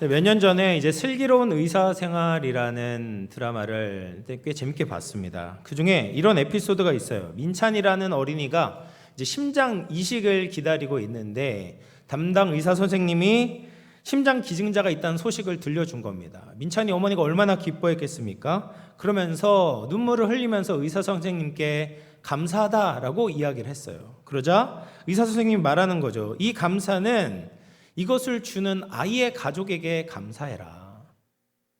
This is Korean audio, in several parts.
몇 년 전에 이제 슬기로운 의사생활이라는 드라마를 꽤 재밌게 봤습니다. 그 중에 이런 에피소드가 있어요. 민찬이라는 어린이가 이제 심장 이식을 기다리고 있는데 담당 의사 선생님이 심장 기증자가 있다는 소식을 들려준 겁니다. 민찬이 어머니가 얼마나 기뻐했겠습니까? 그러면서 눈물을 흘리면서 의사 선생님께 감사하다라고 이야기를 했어요. 그러자 의사 선생님이 말하는 거죠. 이 감사는 이것을 주는 아이의 가족에게 감사해라.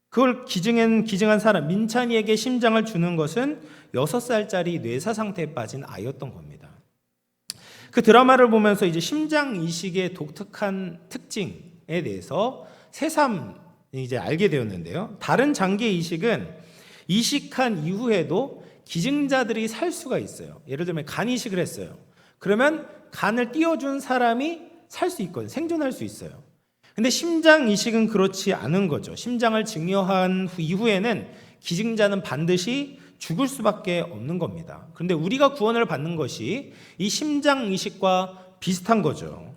그걸 기증한 사람, 민찬이에게 심장을 주는 것은 6살짜리 뇌사 상태에 빠진 아이였던 겁니다. 그 드라마를 보면서 이제 심장 이식의 독특한 특징에 대해서 새삼 이제 알게 되었는데요. 다른 장기 이식은 이식한 이후에도 기증자들이 살 수가 있어요. 예를 들면 간 이식을 했어요. 그러면 간을 띄워준 사람이 살 수 있거든요. 생존할 수 있어요. 근데 심장 이식은 그렇지 않은 거죠. 심장을 증여한 이후에는 기증자는 반드시 죽을 수밖에 없는 겁니다. 그런데 우리가 구원을 받는 것이 이 심장 이식과 비슷한 거죠.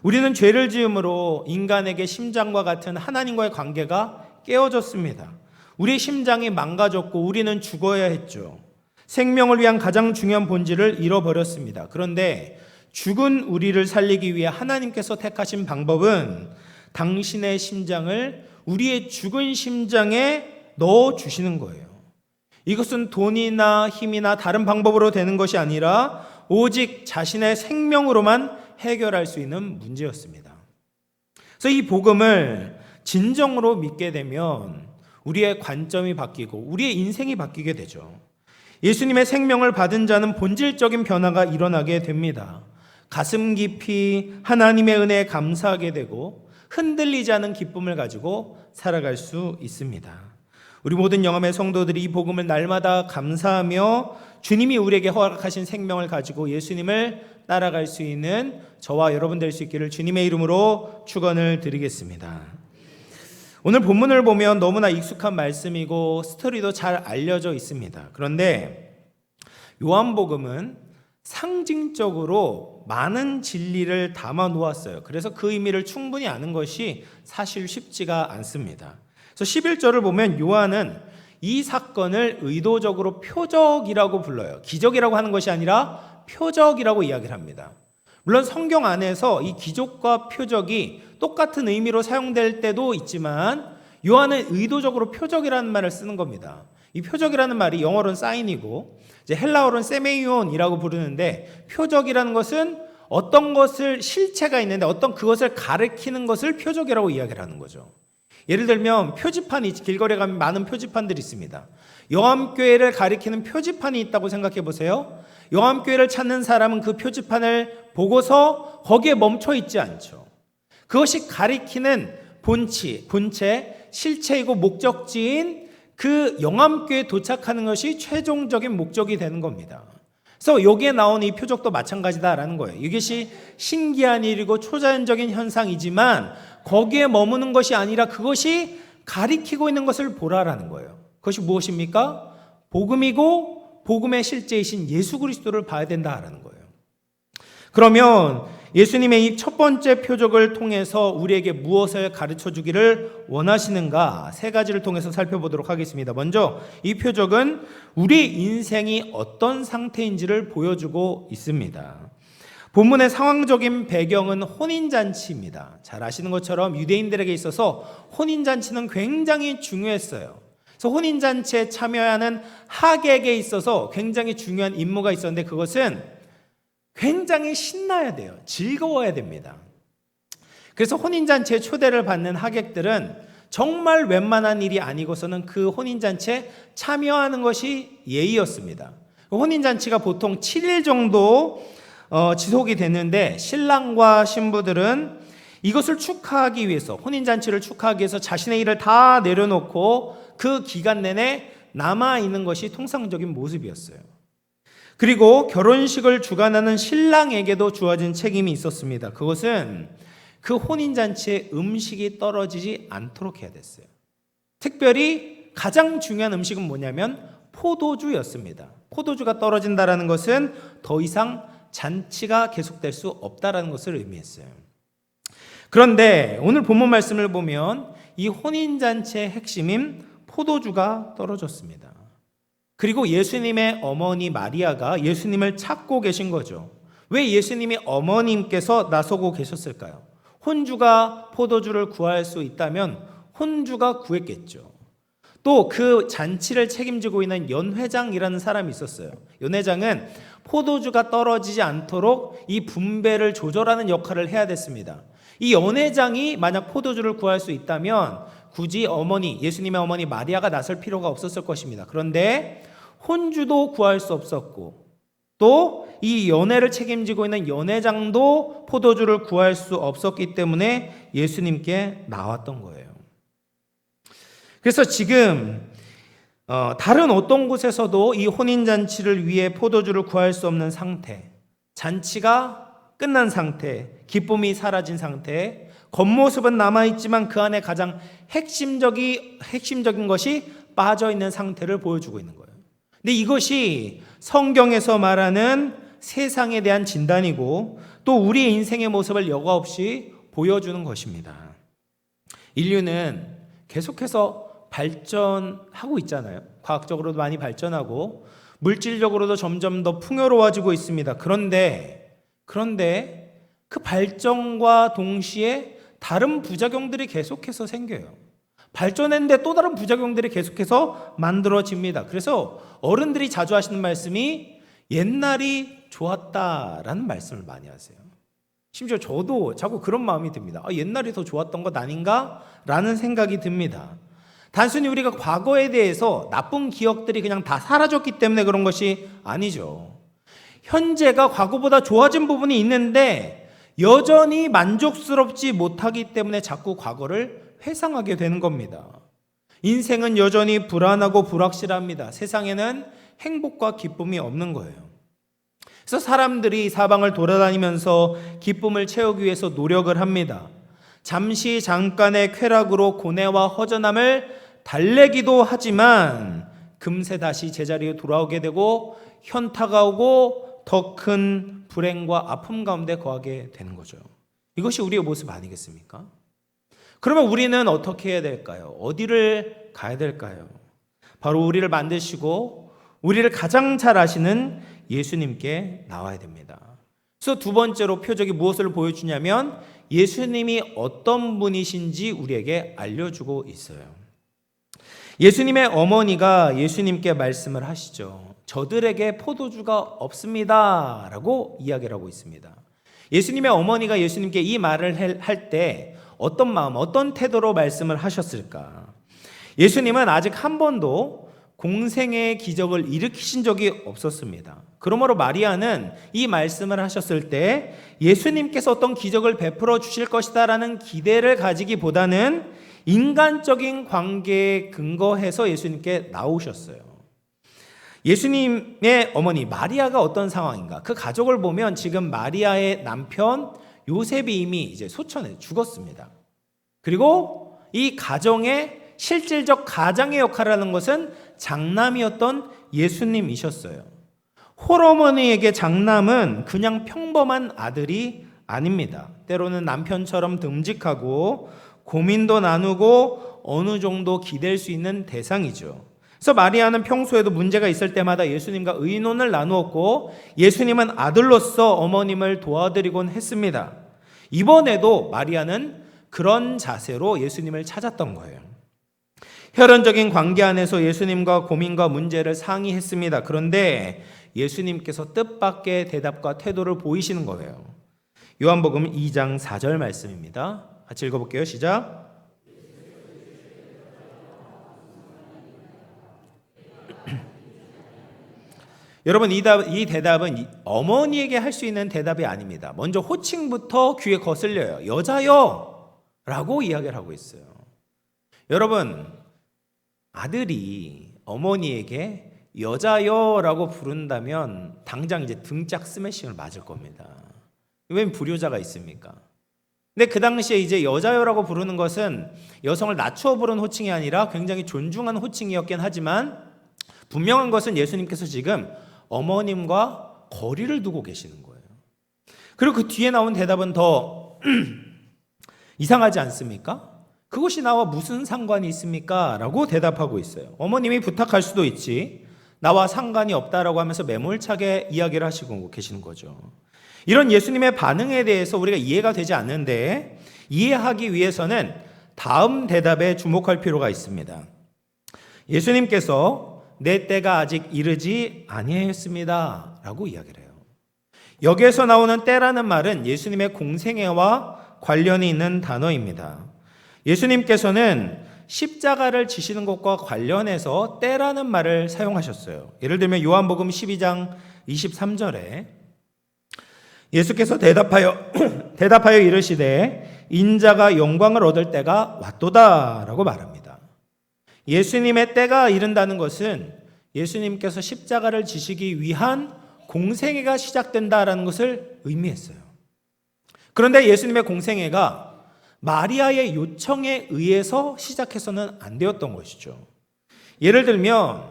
우리는 죄를 지음으로 인간에게 심장과 같은 하나님과의 관계가 깨어졌습니다. 우리의 심장이 망가졌고 우리는 죽어야 했죠. 생명을 위한 가장 중요한 본질을 잃어버렸습니다. 그런데 죽은 우리를 살리기 위해 하나님께서 택하신 방법은 당신의 심장을 우리의 죽은 심장에 넣어주시는 거예요. 이것은 돈이나 힘이나 다른 방법으로 되는 것이 아니라 오직 자신의 생명으로만 해결할 수 있는 문제였습니다. 그래서 이 복음을 진정으로 믿게 되면 우리의 관점이 바뀌고 우리의 인생이 바뀌게 되죠. 예수님의 생명을 받은 자는 본질적인 변화가 일어나게 됩니다. 가슴 깊이 하나님의 은혜에 감사하게 되고 흔들리지 않은 기쁨을 가지고 살아갈 수 있습니다. 우리 모든 영암의 성도들이 이 복음을 날마다 감사하며 주님이 우리에게 허락하신 생명을 가지고 예수님을 따라갈 수 있는 저와 여러분 될 수 있기를 주님의 이름으로 축원을 드리겠습니다. 오늘 본문을 보면 너무나 익숙한 말씀이고 스토리도 잘 알려져 있습니다. 그런데 요한복음은 상징적으로 많은 진리를 담아 놓았어요. 그래서 그 의미를 충분히 아는 것이 사실 쉽지가 않습니다. 그래서 11절을 보면 요한은 이 사건을 의도적으로 표적이라고 불러요. 기적이라고 하는 것이 아니라 표적이라고 이야기를 합니다. 물론 성경 안에서 이 기적과 표적이 똑같은 의미로 사용될 때도 있지만 요한은 의도적으로 표적이라는 말을 쓰는 겁니다. 이 표적이라는 말이 영어로는 사인이고 이제 헬라어로는 세메이온이라고 부르는데 표적이라는 것은 어떤 것을 실체가 있는데 어떤 그것을 가리키는 것을 표적이라고 이야기를 하는 거죠. 예를 들면 표지판이 길거리에 가면 많은 표지판들이 있습니다. 영암교회를 가리키는 표지판이 있다고 생각해 보세요. 영암교회를 찾는 사람은 그 표지판을 보고서 거기에 멈춰 있지 않죠. 그것이 가리키는 본체, 실체이고 목적지인 그 영암교회에 도착하는 것이 최종적인 목적이 되는 겁니다. 그래서 여기에 나온 이 표적도 마찬가지다라는 거예요. 이것이 신기한 일이고 초자연적인 현상이지만 거기에 머무는 것이 아니라 그것이 가리키고 있는 것을 보라라는 거예요. 그것이 무엇입니까? 복음이고 복음의 실제이신 예수 그리스도를 봐야 된다라는 거예요. 그러면 예수님의 이 첫 번째 표적을 통해서 우리에게 무엇을 가르쳐 주기를 원하시는가? 세 가지를 통해서 살펴보도록 하겠습니다. 먼저 이 표적은 우리 인생이 어떤 상태인지를 보여주고 있습니다. 본문의 상황적인 배경은 혼인잔치입니다. 잘 아시는 것처럼 유대인들에게 있어서 혼인잔치는 굉장히 중요했어요. 그래서 혼인잔치에 참여하는 하객에 있어서 굉장히 중요한 임무가 있었는데 그것은 굉장히 신나야 돼요. 즐거워야 됩니다. 그래서 혼인잔치에 초대를 받는 하객들은 정말 웬만한 일이 아니고서는 그 혼인잔치에 참여하는 것이 예의였습니다. 혼인잔치가 보통 7일 정도 지속이 됐는데 신랑과 신부들은 이것을 축하하기 위해서 혼인잔치를 축하하기 위해서 자신의 일을 다 내려놓고 그 기간 내내 남아있는 것이 통상적인 모습이었어요. 그리고 결혼식을 주관하는 신랑에게도 주어진 책임이 있었습니다. 그것은 그 혼인잔치에 음식이 떨어지지 않도록 해야 됐어요. 특별히 가장 중요한 음식은 뭐냐면 포도주였습니다. 포도주가 떨어진다는 것은 더 이상 잔치가 계속될 수 없다는 것을 의미했어요. 그런데 오늘 본문 말씀을 보면 이 혼인잔치의 핵심인 포도주가 떨어졌습니다. 그리고 예수님의 어머니 마리아가 예수님을 찾고 계신 거죠. 왜 예수님이 어머님께서 나서고 계셨을까요? 혼주가 포도주를 구할 수 있다면 혼주가 구했겠죠. 또 그 잔치를 책임지고 있는 연회장이라는 사람이 있었어요. 연회장은 포도주가 떨어지지 않도록 이 분배를 조절하는 역할을 해야 됐습니다. 이 연회장이 만약 포도주를 구할 수 있다면 굳이 예수님의 어머니 마리아가 나설 필요가 없었을 것입니다. 그런데 혼주도 구할 수 없었고 또 이 연회를 책임지고 있는 연회장도 포도주를 구할 수 없었기 때문에 예수님께 나왔던 거예요. 그래서 지금 다른 어떤 곳에서도 이 혼인잔치를 위해 포도주를 구할 수 없는 상태, 잔치가 끝난 상태, 기쁨이 사라진 상태, 겉모습은 남아있지만 그 안에 가장 핵심적인 것이 빠져있는 상태를 보여주고 있는 거예요. 근데 이것이 성경에서 말하는 세상에 대한 진단이고 또 우리의 인생의 모습을 여과 없이 보여주는 것입니다. 인류는 계속해서 발전하고 있잖아요. 과학적으로도 많이 발전하고 물질적으로도 점점 더 풍요로워지고 있습니다. 그런데 그 발전과 동시에 다른 부작용들이 계속해서 생겨요. 발전했는데 또 다른 부작용들이 계속해서 만들어집니다. 그래서 어른들이 자주 하시는 말씀이 옛날이 좋았다라는 말씀을 많이 하세요. 심지어 저도 자꾸 그런 마음이 듭니다. 옛날이 더 좋았던 것 아닌가? 라는 생각이 듭니다. 단순히 우리가 과거에 대해서 나쁜 기억들이 그냥 다 사라졌기 때문에 그런 것이 아니죠. 현재가 과거보다 좋아진 부분이 있는데 여전히 만족스럽지 못하기 때문에 자꾸 과거를 회상하게 되는 겁니다. 인생은 여전히 불안하고 불확실합니다. 세상에는 행복과 기쁨이 없는 거예요. 그래서 사람들이 사방을 돌아다니면서 기쁨을 채우기 위해서 노력을 합니다. 잠깐의 쾌락으로 고뇌와 허전함을 달래기도 하지만 금세 다시 제자리에 돌아오게 되고 현타가 오고 더 큰 불행과 아픔 가운데 거하게 되는 거죠. 이것이 우리의 모습 아니겠습니까? 그러면 우리는 어떻게 해야 될까요? 어디를 가야 될까요? 바로 우리를 만드시고 우리를 가장 잘 아시는 예수님께 나와야 됩니다. 그래서 두 번째로 표적이 무엇을 보여주냐면 예수님이 어떤 분이신지 우리에게 알려주고 있어요. 예수님의 어머니가 예수님께 말씀을 하시죠. 저들에게 포도주가 없습니다 라고 이야기를 하고 있습니다. 예수님의 어머니가 예수님께 이 말을 할 때 어떤 마음, 어떤 태도로 말씀을 하셨을까? 예수님은 아직 한 번도 공생의 기적을 일으키신 적이 없었습니다. 그러므로 마리아는 이 말씀을 하셨을 때 예수님께서 어떤 기적을 베풀어 주실 것이다 라는 기대를 가지기보다는 인간적인 관계에 근거해서 예수님께 나오셨어요. 예수님의 어머니 마리아가 어떤 상황인가? 그 가족을 보면 지금 마리아의 남편 요셉이 이미 이제 소천에 죽었습니다. 그리고 이 가정의 실질적 가장의 역할을 하는 것은 장남이었던 예수님이셨어요. 홀어머니에게 장남은 그냥 평범한 아들이 아닙니다. 때로는 남편처럼 듬직하고 고민도 나누고 어느 정도 기댈 수 있는 대상이죠. 그래서 마리아는 평소에도 문제가 있을 때마다 예수님과 의논을 나누었고 예수님은 아들로서 어머님을 도와드리곤 했습니다. 이번에도 마리아는 그런 자세로 예수님을 찾았던 거예요. 혈연적인 관계 안에서 예수님과 고민과 문제를 상의했습니다. 그런데 예수님께서 뜻밖의 대답과 태도를 보이시는 거예요. 요한복음 2장 4절 말씀입니다. 같이 읽어볼게요. 시작. 여러분 이 대답은 어머니에게 할 수 있는 대답이 아닙니다. 먼저 호칭부터 귀에 거슬려요. 여자요 라고 이야기를 하고 있어요. 여러분 아들이 어머니에게 여자요 라고 부른다면 당장 이제 등짝 스매싱을 맞을 겁니다. 왜 불효자가 있습니까? 근데 그 당시에 이제 여자요라고 부르는 것은 여성을 낮추어 부른 호칭이 아니라 굉장히 존중한 호칭이었긴 하지만 분명한 것은 예수님께서 지금 어머님과 거리를 두고 계시는 거예요. 그리고 그 뒤에 나온 대답은 더 이상하지 않습니까? 그것이 나와 무슨 상관이 있습니까? 라고 대답하고 있어요. 어머님이 부탁할 수도 있지, 나와 상관이 없다라고 하면서 매몰차게 이야기를 하시고 계시는 거죠. 이런 예수님의 반응에 대해서 우리가 이해가 되지 않는데, 이해하기 위해서는 다음 대답에 주목할 필요가 있습니다. 예수님께서 내 때가 아직 이르지 아니하였습니다 라고 이야기를 해요. 여기에서 나오는 때라는 말은 예수님의 공생애와 관련이 있는 단어입니다. 예수님께서는 십자가를 지시는 것과 관련해서 때라는 말을 사용하셨어요. 예를 들면 요한복음 12장 23절에 예수께서 대답하여 이르시되 인자가 영광을 얻을 때가 왔도다라고 말합니다. 예수님의 때가 이른다는 것은 예수님께서 십자가를 지시기 위한 공생애가 시작된다라는 것을 의미했어요. 그런데 예수님의 공생애가 마리아의 요청에 의해서 시작해서는 안 되었던 것이죠. 예를 들면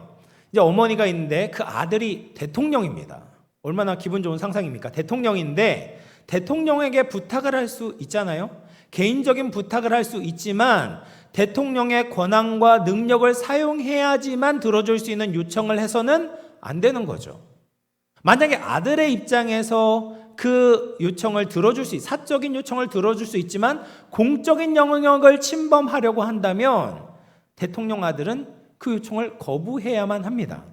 이제 어머니가 있는데 그 아들이 대통령입니다. 얼마나 기분 좋은 상상입니까? 대통령인데 대통령에게 부탁을 할 수 있잖아요. 개인적인 부탁을 할 수 있지만 대통령의 권한과 능력을 사용해야지만 들어줄 수 있는 요청을 해서는 안 되는 거죠. 만약에 아들의 입장에서 그 요청을 들어줄 수 사적인 요청을 들어줄 수 있지만 공적인 영역을 침범하려고 한다면 대통령 아들은 그 요청을 거부해야만 합니다.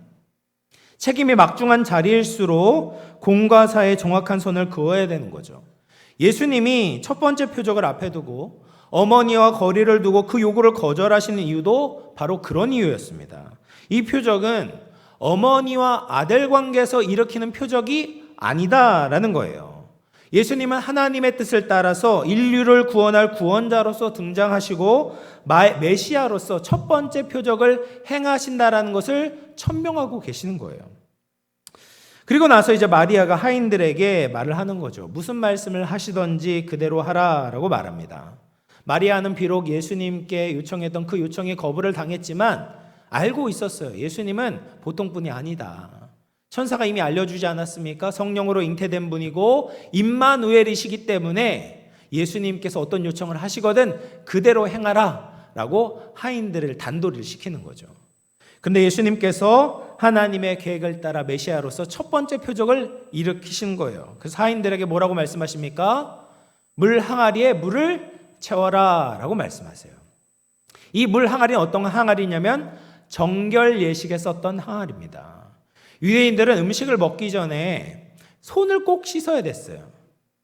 책임이 막중한 자리일수록 공과 사의 정확한 선을 그어야 되는 거죠. 예수님이 첫 번째 표적을 앞에 두고 어머니와 거리를 두고 그 요구를 거절하시는 이유도 바로 그런 이유였습니다. 이 표적은 어머니와 아들 관계에서 일으키는 표적이 아니다라는 거예요. 예수님은 하나님의 뜻을 따라서 인류를 구원할 구원자로서 등장하시고 메시아로서 첫 번째 표적을 행하신다라는 것을 천명하고 계시는 거예요. 그리고 나서 이제 마리아가 하인들에게 말을 하는 거죠. 무슨 말씀을 하시던지 그대로 하라라고 말합니다. 마리아는 비록 예수님께 요청했던 그 요청에 거부를 당했지만 알고 있었어요. 예수님은 보통 분이 아니다. 천사가 이미 알려주지 않았습니까? 성령으로 잉태된 분이고 임마누엘이시기 때문에 예수님께서 어떤 요청을 하시거든 그대로 행하라 라고 하인들을 단도리를 시키는 거죠. 근데 예수님께서 하나님의 계획을 따라 메시아로서 첫 번째 표적을 일으키신 거예요. 그래서 하인들에게 뭐라고 말씀하십니까? 물 항아리에 물을 채워라 라고 말씀하세요. 이 물 항아리는 어떤 항아리냐면 정결 예식에 썼던 항아리입니다. 유대인들은 음식을 먹기 전에 손을 꼭 씻어야 됐어요.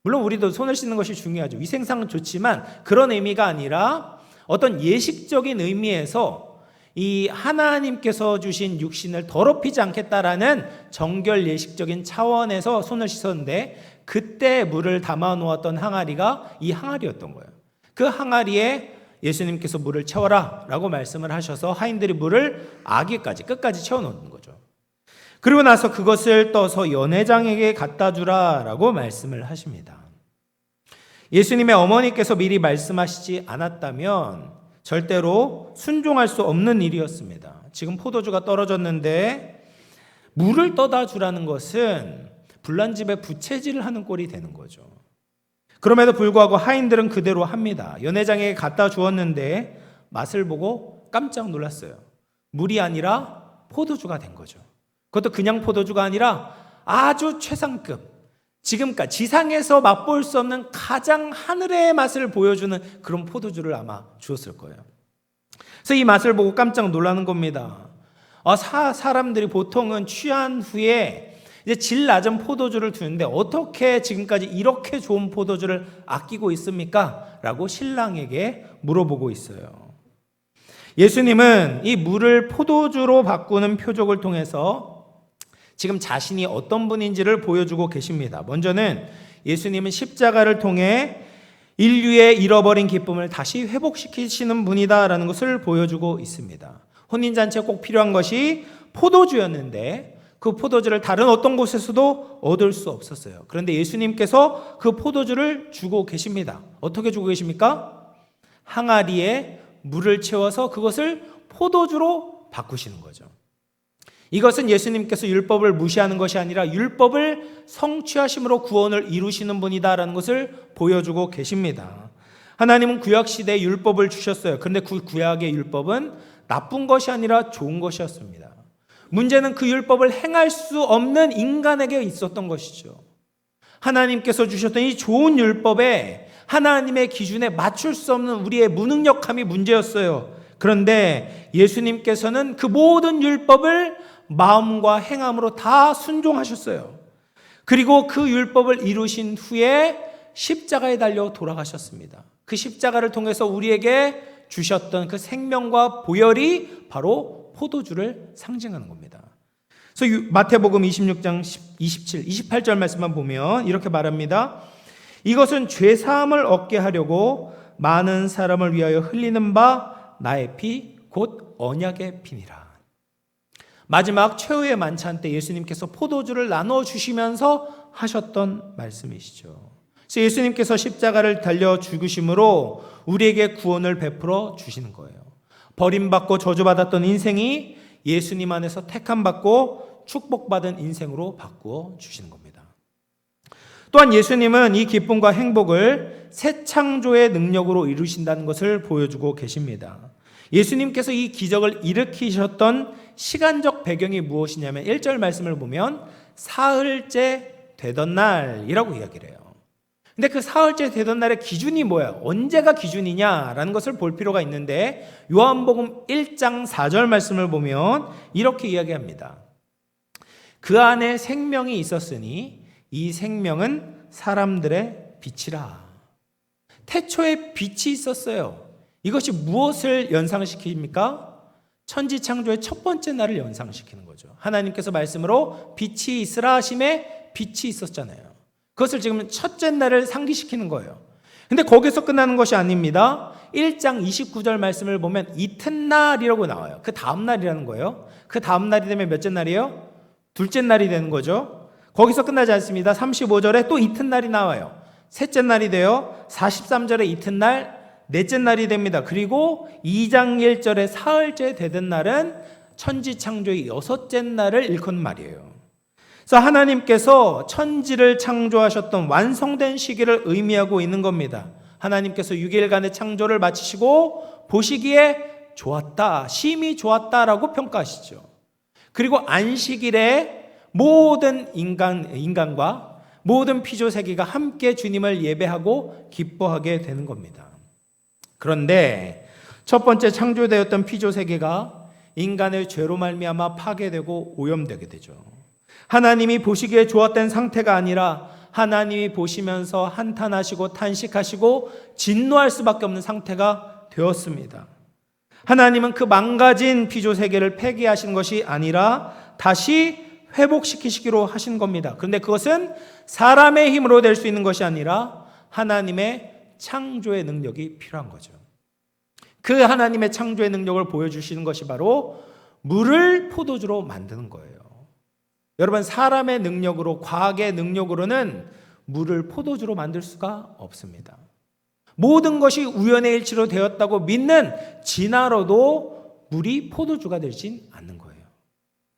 물론 우리도 손을 씻는 것이 중요하죠. 위생상은 좋지만 그런 의미가 아니라 어떤 예식적인 의미에서 이 하나님께서 주신 육신을 더럽히지 않겠다라는 정결 예식적인 차원에서 손을 씻었는데 그때 물을 담아 놓았던 항아리가 이 항아리였던 거예요. 그 항아리에 예수님께서 물을 채워라 라고 말씀을 하셔서 하인들이 물을 아기까지 끝까지 채워놓는 거죠. 그리고 나서 그것을 떠서 연회장에게 갖다 주라 라고 말씀을 하십니다. 예수님의 어머니께서 미리 말씀하시지 않았다면 절대로 순종할 수 없는 일이었습니다. 지금 포도주가 떨어졌는데 물을 떠다 주라는 것은 불난집에 부채질을 하는 꼴이 되는 거죠. 그럼에도 불구하고 하인들은 그대로 합니다. 연회장에게 갖다 주었는데 맛을 보고 깜짝 놀랐어요. 물이 아니라 포도주가 된 거죠. 그것도 그냥 포도주가 아니라 아주 최상급, 지금까지 지상에서 맛볼 수 없는 가장 하늘의 맛을 보여주는 그런 포도주를 아마 주었을 거예요. 그래서 이 맛을 보고 깜짝 놀라는 겁니다. 사람들이 보통은 취한 후에 이제 질 낮은 포도주를 두는데 어떻게 지금까지 이렇게 좋은 포도주를 아끼고 있습니까? 라고 신랑에게 물어보고 있어요. 예수님은 이 물을 포도주로 바꾸는 표적을 통해서 지금 자신이 어떤 분인지를 보여주고 계십니다. 먼저는 예수님은 십자가를 통해 인류의 잃어버린 기쁨을 다시 회복시키시는 분이다라는 것을 보여주고 있습니다. 혼인잔치에 꼭 필요한 것이 포도주였는데 그 포도주를 다른 어떤 곳에서도 얻을 수 없었어요. 그런데 예수님께서 그 포도주를 주고 계십니다. 어떻게 주고 계십니까? 항아리에 물을 채워서 그것을 포도주로 바꾸시는 거죠. 이것은 예수님께서 율법을 무시하는 것이 아니라 율법을 성취하심으로 구원을 이루시는 분이다라는 것을 보여주고 계십니다. 하나님은 구약시대에 율법을 주셨어요. 그런데 그 구약의 율법은 나쁜 것이 아니라 좋은 것이었습니다. 문제는 그 율법을 행할 수 없는 인간에게 있었던 것이죠. 하나님께서 주셨던 이 좋은 율법에 하나님의 기준에 맞출 수 없는 우리의 무능력함이 문제였어요. 그런데 예수님께서는 그 모든 율법을 마음과 행함으로 다 순종하셨어요. 그리고 그 율법을 이루신 후에 십자가에 달려 돌아가셨습니다. 그 십자가를 통해서 우리에게 주셨던 그 생명과 보혈이 바로 포도주를 상징하는 겁니다. 그래서 마태복음 26장 27, 28절 말씀만 보면 이렇게 말합니다. 이것은 죄사함을 얻게 하려고 많은 사람을 위하여 흘리는 바 나의 피 곧 언약의 피니라. 마지막 최후의 만찬 때 예수님께서 포도주를 나눠주시면서 하셨던 말씀이시죠. 그래서 예수님께서 십자가를 달려 죽으심으로 우리에게 구원을 베풀어 주시는 거예요. 버림받고 저주받았던 인생이 예수님 안에서 택함받고 축복받은 인생으로 바꾸어 주시는 겁니다. 또한 예수님은 이 기쁨과 행복을 새 창조의 능력으로 이루신다는 것을 보여주고 계십니다. 예수님께서 이 기적을 일으키셨던 시간적 배경이 무엇이냐면 1절 말씀을 보면 사흘째 되던 날이라고 이야기를 해요. 근데 그 사흘째 되던 날의 기준이 뭐야? 언제가 기준이냐라는 것을 볼 필요가 있는데 요한복음 1장 4절 말씀을 보면 이렇게 이야기합니다. 그 안에 생명이 있었으니 이 생명은 사람들의 빛이라. 태초에 빛이 있었어요. 이것이 무엇을 연상시킵니까? 천지창조의 첫 번째 날을 연상시키는 거죠. 하나님께서 말씀으로 빛이 있으라 하심에 빛이 있었잖아요. 그것을 지금 첫째 날을 상기시키는 거예요. 근데 거기서 끝나는 것이 아닙니다. 1장 29절 말씀을 보면 이튿날이라고 나와요. 그 다음 날이라는 거예요. 그 다음 날이 되면 몇째 날이에요? 둘째 날이 되는 거죠. 거기서 끝나지 않습니다. 35절에 또 이튿날이 나와요. 셋째 날이 돼요. 43절에 이튿날, 넷째 날이 됩니다. 그리고 2장 1절에 사흘째 되던 날은 천지창조의 여섯째 날을 일컫는 말이에요. 그래서 하나님께서 천지를 창조하셨던 완성된 시기를 의미하고 있는 겁니다. 하나님께서 6일간의 창조를 마치시고 보시기에 좋았다, 심히 좋았다라고 평가하시죠. 그리고 안식일에 모든 인간과 모든 피조세계가 함께 주님을 예배하고 기뻐하게 되는 겁니다. 그런데 첫 번째 창조되었던 피조세계가 인간의 죄로 말미암아 파괴되고 오염되게 되죠. 하나님이 보시기에 좋았던 상태가 아니라 하나님이 보시면서 한탄하시고 탄식하시고 진노할 수밖에 없는 상태가 되었습니다. 하나님은 그 망가진 피조세계를 폐기하신 것이 아니라 다시 회복시키시기로 하신 겁니다. 그런데 그것은 사람의 힘으로 될 수 있는 것이 아니라 하나님의 창조의 능력이 필요한 거죠. 그 하나님의 창조의 능력을 보여주시는 것이 바로 물을 포도주로 만드는 거예요. 여러분, 사람의 능력으로, 과학의 능력으로는 물을 포도주로 만들 수가 없습니다. 모든 것이 우연의 일치로 되었다고 믿는 진화로도 물이 포도주가 되진 않는 거예요.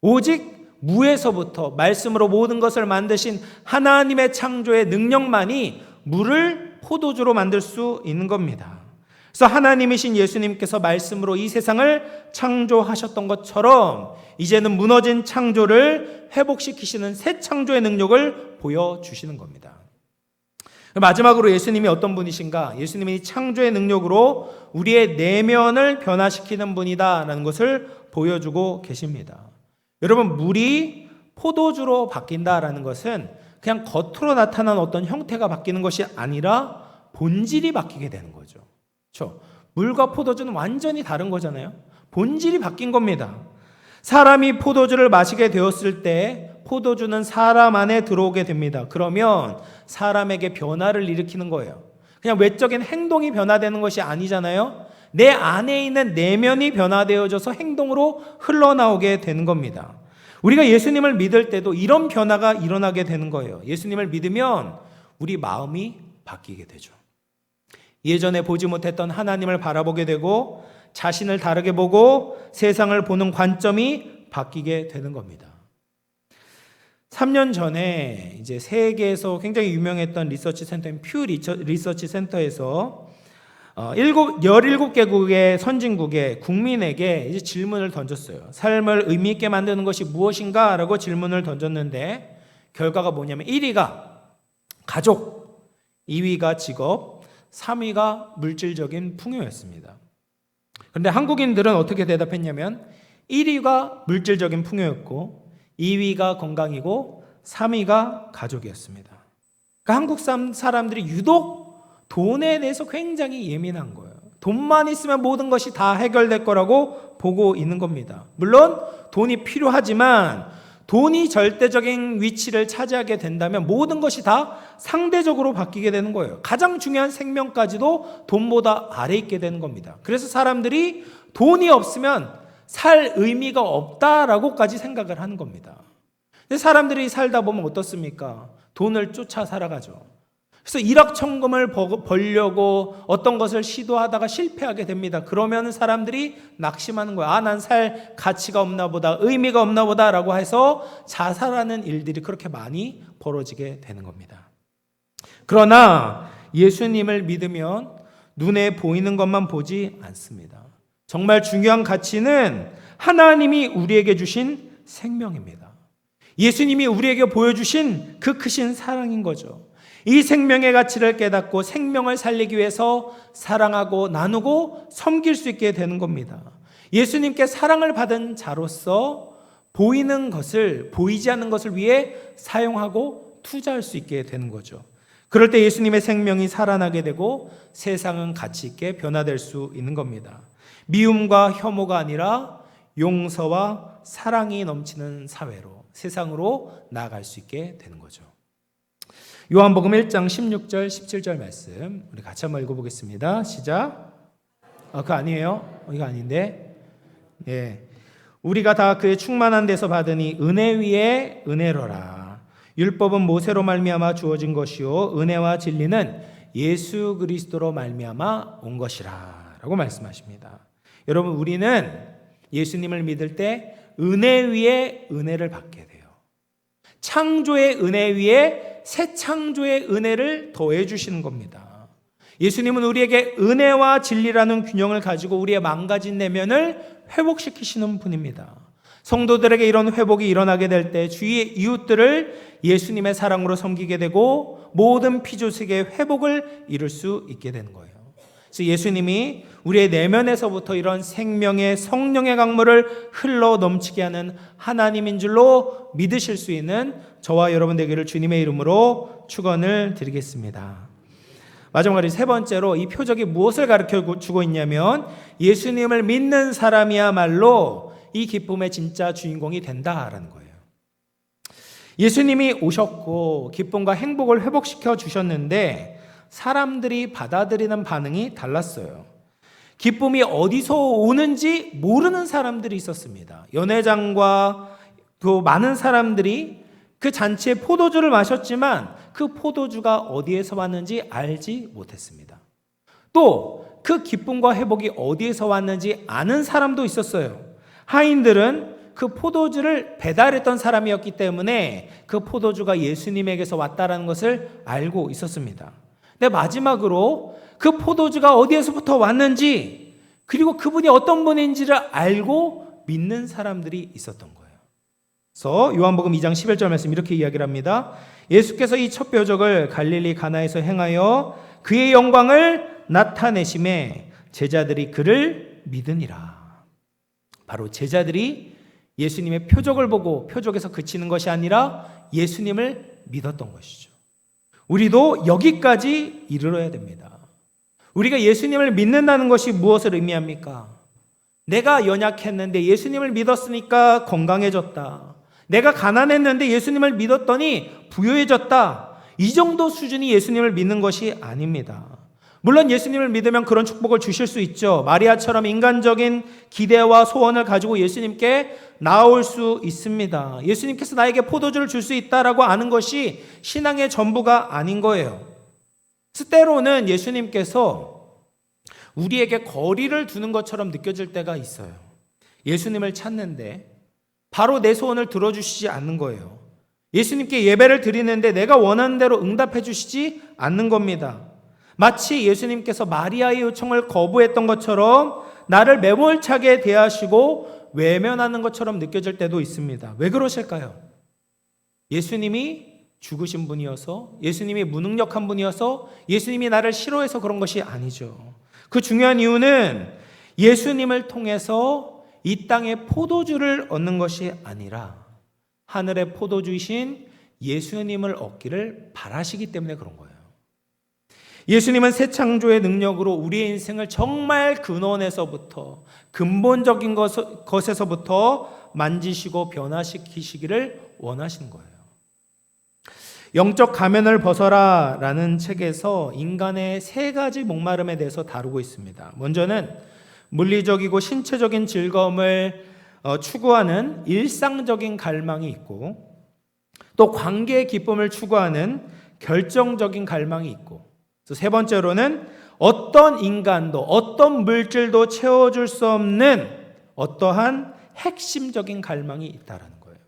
오직 무에서부터 말씀으로 모든 것을 만드신 하나님의 창조의 능력만이 물을 포도주로 만들 수 있는 겁니다. 그래서 하나님이신 예수님께서 말씀으로 이 세상을 창조하셨던 것처럼 이제는 무너진 창조를 회복시키시는 새 창조의 능력을 보여주시는 겁니다. 마지막으로 예수님이 어떤 분이신가? 예수님이 이 창조의 능력으로 우리의 내면을 변화시키는 분이다라는 것을 보여주고 계십니다. 여러분, 물이 포도주로 바뀐다라는 것은 그냥 겉으로 나타난 어떤 형태가 바뀌는 것이 아니라 본질이 바뀌게 되는 거죠. 그렇죠? 물과 포도주는 완전히 다른 거잖아요. 본질이 바뀐 겁니다. 사람이 포도주를 마시게 되었을 때 포도주는 사람 안에 들어오게 됩니다. 그러면 사람에게 변화를 일으키는 거예요. 그냥 외적인 행동이 변화되는 것이 아니잖아요. 내 안에 있는 내면이 변화되어져서 행동으로 흘러나오게 되는 겁니다. 우리가 예수님을 믿을 때도 이런 변화가 일어나게 되는 거예요. 예수님을 믿으면 우리 마음이 바뀌게 되죠. 예전에 보지 못했던 하나님을 바라보게 되고 자신을 다르게 보고 세상을 보는 관점이 바뀌게 되는 겁니다. 3년 전에 이제 세계에서 굉장히 유명했던 리서치 센터인 퓨 리서치 센터에서 17개국의 선진국의 국민에게 이제 질문을 던졌어요. 삶을 의미 있게 만드는 것이 무엇인가? 라고 질문을 던졌는데 결과가 뭐냐면 1위가 가족, 2위가 직업, 3위가 물질적인 풍요였습니다. 그런데 한국인들은 어떻게 대답했냐면 1위가 물질적인 풍요였고 2위가 건강이고 3위가 가족이었습니다. 그러니까 한국 사람들이 유독 돈에 대해서 굉장히 예민한 거예요. 돈만 있으면 모든 것이 다 해결될 거라고 보고 있는 겁니다. 물론 돈이 필요하지만 돈이 절대적인 위치를 차지하게 된다면 모든 것이 다 상대적으로 바뀌게 되는 거예요. 가장 중요한 생명까지도 돈보다 아래 있게 되는 겁니다. 그래서 사람들이 돈이 없으면 살 의미가 없다라고까지 생각을 하는 겁니다. 근데 사람들이 살다 보면 어떻습니까? 돈을 쫓아 살아가죠. 그래서 일확천금을 벌려고 어떤 것을 시도하다가 실패하게 됩니다. 그러면 사람들이 낙심하는 거야. 난 살 가치가 없나 보다, 의미가 없나 보다 라고 해서 자살하는 일들이 그렇게 많이 벌어지게 되는 겁니다. 그러나 예수님을 믿으면 눈에 보이는 것만 보지 않습니다. 정말 중요한 가치는 하나님이 우리에게 주신 생명입니다. 예수님이 우리에게 보여주신 그 크신 사랑인 거죠. 이 생명의 가치를 깨닫고 생명을 살리기 위해서 사랑하고 나누고 섬길 수 있게 되는 겁니다. 예수님께 사랑을 받은 자로서 보이는 것을, 보이지 않는 것을 위해 사용하고 투자할 수 있게 되는 거죠. 그럴 때 예수님의 생명이 살아나게 되고 세상은 가치 있게 변화될 수 있는 겁니다. 미움과 혐오가 아니라 용서와 사랑이 넘치는 사회로, 세상으로 나아갈 수 있게 되는 거죠. 요한복음 1장 16절 17절 말씀 우리 같이 한번 읽어보겠습니다. 시작. 그거 아니에요? 이거 아닌데. 예. 우리가 다 그의 충만한 데서 받으니 은혜 위에 은혜로라. 율법은 모세로 말미암아 주어진 것이요 은혜와 진리는 예수 그리스도로 말미암아 온 것이라 라고 말씀하십니다. 여러분, 우리는 예수님을 믿을 때 은혜 위에 은혜를 받게 돼요. 창조의 은혜 위에 새 창조의 은혜를 더해 주시는 겁니다. 예수님은 우리에게 은혜와 진리라는 균형을 가지고 우리의 망가진 내면을 회복시키시는 분입니다. 성도들에게 이런 회복이 일어나게 될 때 주위의 이웃들을 예수님의 사랑으로 섬기게 되고 모든 피조세계의 회복을 이룰 수 있게 되는 거예요. 그래서 예수님이 우리의 내면에서부터 이런 생명의 성령의 강물을 흘러 넘치게 하는 하나님인 줄로 믿으실 수 있는 저와 여러분 되기를 주님의 이름으로 축원을 드리겠습니다. 마지막으로 세 번째로 이 표적이 무엇을 가르쳐 주고 있냐면 예수님을 믿는 사람이야말로 이 기쁨의 진짜 주인공이 된다라는 거예요. 예수님이 오셨고 기쁨과 행복을 회복시켜 주셨는데 사람들이 받아들이는 반응이 달랐어요. 기쁨이 어디서 오는지 모르는 사람들이 있었습니다. 연회장과 또 많은 사람들이 그 잔치에 포도주를 마셨지만 그 포도주가 어디에서 왔는지 알지 못했습니다. 또 그 기쁨과 회복이 어디에서 왔는지 아는 사람도 있었어요. 하인들은 그 포도주를 배달했던 사람이었기 때문에 그 포도주가 예수님에게서 왔다는 것을 알고 있었습니다. 근데 마지막으로 그 포도주가 어디에서부터 왔는지 그리고 그분이 어떤 분인지를 알고 믿는 사람들이 있었던 거예요. 그래서 요한복음 2장 11절 말씀 이렇게 이야기를 합니다. 예수께서 이 첫 표적을 갈릴리 가나에서 행하여 그의 영광을 나타내심에 제자들이 그를 믿으니라. 바로 제자들이 예수님의 표적을 보고 표적에서 그치는 것이 아니라 예수님을 믿었던 것이죠. 우리도 여기까지 이르러야 됩니다. 우리가 예수님을 믿는다는 것이 무엇을 의미합니까? 내가 연약했는데 예수님을 믿었으니까 건강해졌다. 내가 가난했는데 예수님을 믿었더니 부유해졌다. 이 정도 수준이 예수님을 믿는 것이 아닙니다. 물론 예수님을 믿으면 그런 축복을 주실 수 있죠. 마리아처럼 인간적인 기대와 소원을 가지고 예수님께 나올 수 있습니다. 예수님께서 나에게 포도주를 줄 수 있다라고 아는 것이 신앙의 전부가 아닌 거예요. 때로는 예수님께서 우리에게 거리를 두는 것처럼 느껴질 때가 있어요. 예수님을 찾는데 바로 내 소원을 들어주시지 않는 거예요. 예수님께 예배를 드리는데 내가 원하는 대로 응답해 주시지 않는 겁니다. 마치 예수님께서 마리아의 요청을 거부했던 것처럼 나를 매몰차게 대하시고 외면하는 것처럼 느껴질 때도 있습니다. 왜 그러실까요? 예수님이 죽으신 분이어서, 예수님이 무능력한 분이어서, 예수님이 나를 싫어해서 그런 것이 아니죠. 그 중요한 이유는 예수님을 통해서 이 땅에 포도주를 얻는 것이 아니라 하늘의 포도주이신 예수님을 얻기를 바라시기 때문에 그런 거예요. 예수님은 새 창조의 능력으로 우리의 인생을 정말 근원에서부터, 근본적인 것에서부터 만지시고 변화시키시기를 원하시는 거예요. 영적 가면을 벗어라 라는 책에서 인간의 세 가지 목마름에 대해서 다루고 있습니다. 먼저는 물리적이고 신체적인 즐거움을 추구하는 일상적인 갈망이 있고, 또 관계의 기쁨을 추구하는 결정적인 갈망이 있고, 세 번째로는 어떤 인간도 어떤 물질도 채워줄 수 없는 어떠한 핵심적인 갈망이 있다라는 거예요.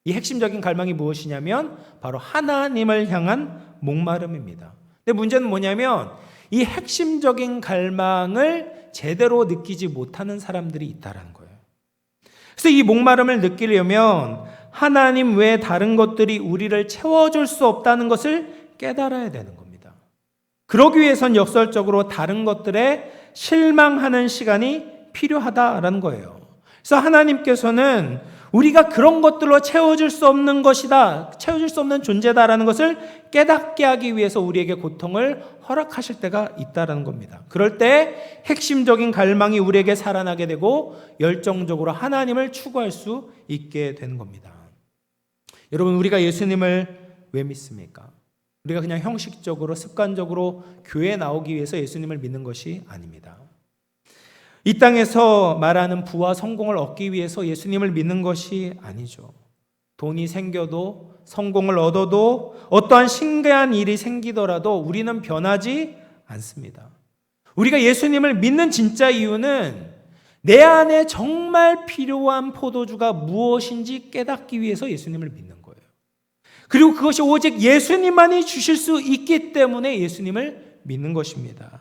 이 핵심적인 갈망이 무엇이냐면 바로 하나님을 향한 목마름입니다. 근데 문제는 뭐냐면 이 핵심적인 갈망을 제대로 느끼지 못하는 사람들이 있다라는 거예요. 그래서 이 목마름을 느끼려면 하나님 외에 다른 것들이 우리를 채워줄 수 없다는 것을 깨달아야 되는 겁니다. 그러기 위해선 역설적으로 다른 것들에 실망하는 시간이 필요하다라는 거예요. 그래서 하나님께서는 우리가 그런 것들로 채워줄 수 없는 것이다, 채워줄 수 없는 존재다라는 것을 깨닫게 하기 위해서 우리에게 고통을 허락하실 때가 있다라는 겁니다. 그럴 때 핵심적인 갈망이 우리에게 살아나게 되고 열정적으로 하나님을 추구할 수 있게 되는 겁니다. 여러분, 우리가 예수님을 왜 믿습니까? 우리가 그냥 형식적으로 습관적으로 교회에 나오기 위해서 예수님을 믿는 것이 아닙니다. 이 땅에서 말하는 부와 성공을 얻기 위해서 예수님을 믿는 것이 아니죠. 돈이 생겨도, 성공을 얻어도, 어떠한 신기한 일이 생기더라도 우리는 변하지 않습니다. 우리가 예수님을 믿는 진짜 이유는 내 안에 정말 필요한 포도주가 무엇인지 깨닫기 위해서 예수님을 믿는 거예요. 그리고 그것이 오직 예수님만이 주실 수 있기 때문에 예수님을 믿는 것입니다.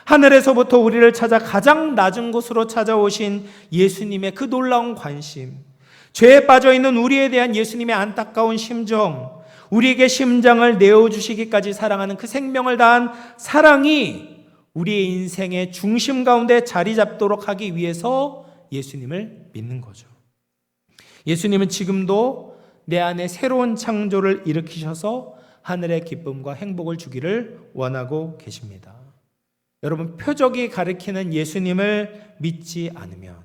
하늘에서부터 우리를 찾아 가장 낮은 곳으로 찾아오신 예수님의 그 놀라운 관심, 죄에 빠져있는 우리에 대한 예수님의 안타까운 심정, 우리에게 심장을 내어주시기까지 사랑하는 그 생명을 다한 사랑이 우리의 인생의 중심 가운데 자리 잡도록 하기 위해서 예수님을 믿는 거죠. 예수님은 지금도 내 안에 새로운 창조를 일으키셔서 하늘의 기쁨과 행복을 주기를 원하고 계십니다. 여러분, 표적이 가리키는 예수님을 믿지 않으면,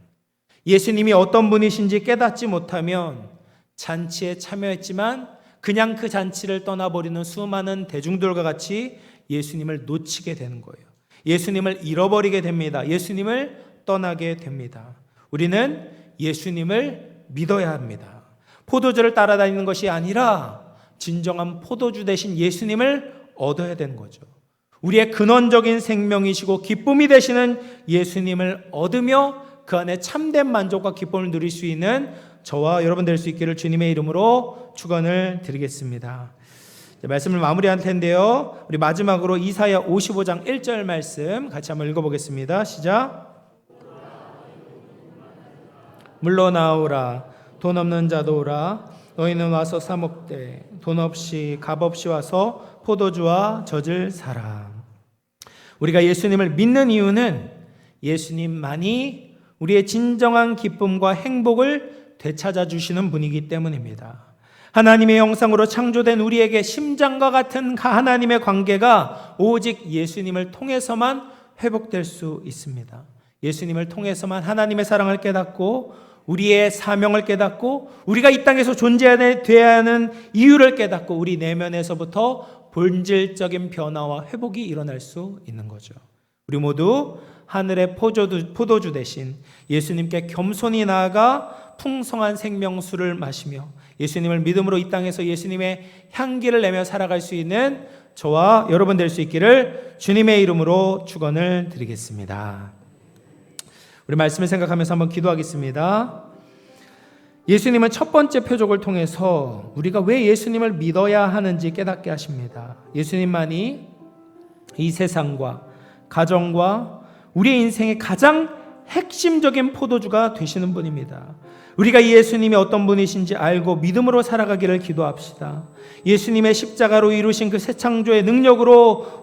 예수님이 어떤 분이신지 깨닫지 못하면 잔치에 참여했지만 그냥 그 잔치를 떠나버리는 수많은 대중들과 같이 예수님을 놓치게 되는 거예요. 예수님을 잃어버리게 됩니다. 예수님을 떠나게 됩니다. 우리는 예수님을 믿어야 합니다. 포도주를 따라다니는 것이 아니라 진정한 포도주 대신 예수님을 얻어야 되는 거죠. 우리의 근원적인 생명이시고 기쁨이 되시는 예수님을 얻으며 그 안에 참된 만족과 기쁨을 누릴 수 있는 저와 여러분 될 수 있기를 주님의 이름으로 축원을 드리겠습니다. 말씀을 마무리할 텐데요. 우리 마지막으로 이사야 55장 1절 말씀 같이 한번 읽어보겠습니다. 시작. 물러나오라. 돈 없는 자도 오라. 너희는 와서 사 먹되 돈 없이 값 없이 와서 포도주와 젖을 사라. 우리가 예수님을 믿는 이유는 예수님만이 우리의 진정한 기쁨과 행복을 되찾아 주시는 분이기 때문입니다. 하나님의 형상으로 창조된 우리에게 심장과 같은 하나님의 관계가 오직 예수님을 통해서만 회복될 수 있습니다. 예수님을 통해서만 하나님의 사랑을 깨닫고 우리의 사명을 깨닫고 우리가 이 땅에서 존재해야 하는 이유를 깨닫고 우리 내면에서부터 본질적인 변화와 회복이 일어날 수 있는 거죠. 우리 모두 하늘의 포도주 대신 예수님께 겸손히 나아가 풍성한 생명수를 마시며 예수님을 믿음으로 이 땅에서 예수님의 향기를 내며 살아갈 수 있는 저와 여러분 될 수 있기를 주님의 이름으로 축원을 드리겠습니다. 우리 말씀을 생각하면서 한번 기도하겠습니다. 예수님은 첫 번째 표적을 통해서 우리가 왜 예수님을 믿어야 하는지 깨닫게 하십니다. 예수님만이 이 세상과 가정과 우리의 인생의 가장 핵심적인 포도주가 되시는 분입니다. 우리가 예수님이 어떤 분이신지 알고 믿음으로 살아가기를 기도합시다. 예수님의 십자가로 이루신 그 새 창조의 능력으로